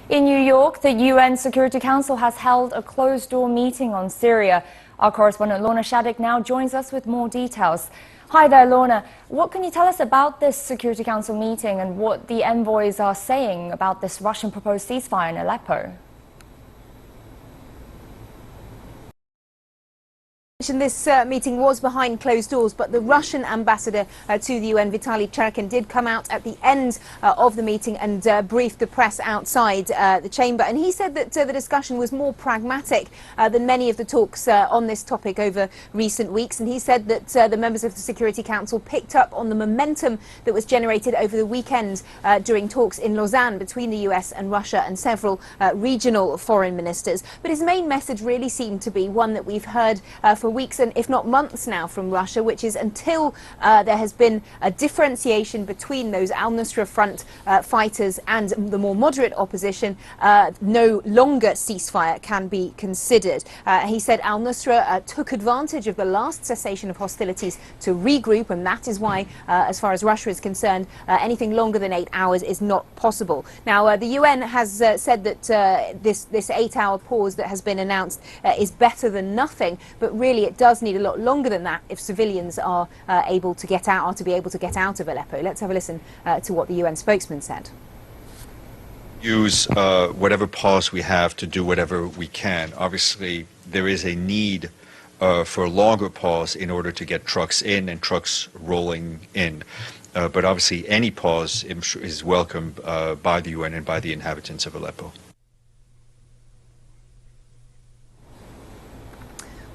In New York, the UN Security Council has held a closed-door meeting on Syria. Our correspondent Lorna Shaddick now joins us with more details. Hi there, Lorna. What can you tell us about this Security Council meeting and what the envoys are saying about this Russian proposed ceasefire in Aleppo? This meeting was behind closed doors, but the Russian ambassador to the UN, Vitaly Churkin, did come out at the end of the meeting and briefed the press outside the chamber. And he said that the discussion was more pragmatic than many of the talks on this topic over recent weeks. And he said that the members of the Security Council picked up on the momentum that was generated over the weekend during talks in Lausanne between the US and Russia and several regional foreign ministers. But his main message really seemed to be one that we've heard for weeks and if not months now from Russia, which is until there has been a differentiation between those al-Nusra Front fighters and the more moderate opposition, no longer ceasefire can be considered. He said al-Nusra took advantage of the last cessation of hostilities to regroup, and that is why, as far as Russia is concerned, anything longer than 8 hours is not possible. Now, the UN has said that this 8-hour pause that has been announced is better than nothing, but really it does need a lot longer than that if civilians are able to get out, or to be able to get out of Aleppo. Let's have a listen to what the UN spokesman said. Use whatever pause we have to do whatever we can. Obviously, there is a need for a longer pause in order to get trucks in and trucks rolling in. But obviously, any pause is welcomed by the UN and by the inhabitants of Aleppo.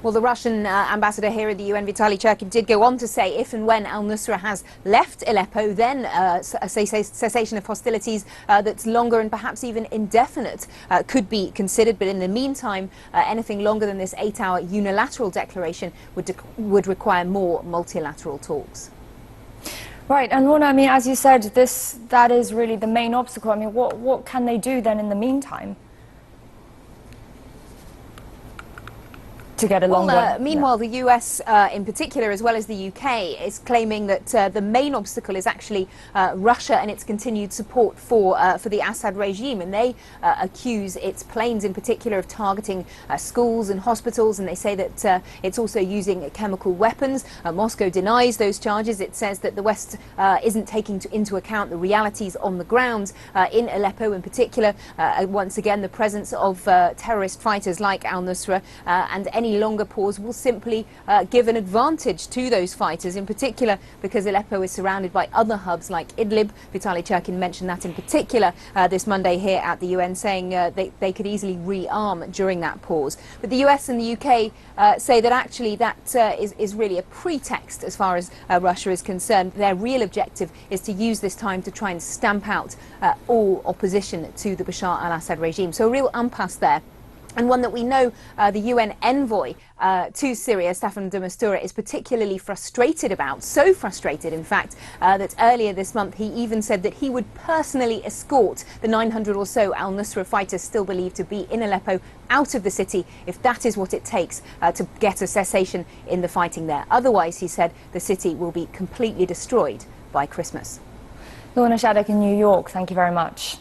Well, the Russian ambassador here at the UN, Vitaly Churkin, did go on to say if and when al-Nusra has left Aleppo, then a cessation of hostilities that's longer and perhaps even indefinite could be considered. But in the meantime, anything longer than this 8-hour unilateral declaration would require more multilateral talks. Right, and Lorna, I mean, as you said, that is really the main obstacle. I mean, what can they do then in the meantime to get a longer? Meanwhile, the US in particular, as well as the UK, is claiming that the main obstacle is actually Russia and its continued support for the Assad regime. And they accuse its planes in particular of targeting schools and hospitals, and they say that it's also using chemical weapons. Moscow denies those charges. It says that the West isn't taking into account the realities on the ground in Aleppo in particular. Once again, the presence of terrorist fighters like al-Nusra and any longer pause will simply give an advantage to those fighters, in particular because Aleppo is surrounded by other hubs like Idlib. Vitaly Churkin mentioned that in particular this Monday here at the UN, saying they could easily rearm during that pause. But the US and the UK say that actually that is really a pretext as far as Russia is concerned. Their real objective is to use this time to try and stamp out all opposition to the Bashar al-Assad regime. So a real impasse there. And one that we know the UN envoy to Syria, Staffan de Mistura, is particularly frustrated about. So frustrated, in fact, that earlier this month he even said that he would personally escort the 900 or so al-Nusra fighters still believed to be in Aleppo out of the city if that is what it takes to get a cessation in the fighting there. Otherwise, he said, the city will be completely destroyed by Christmas. Lorna Shaddick in New York, thank you very much.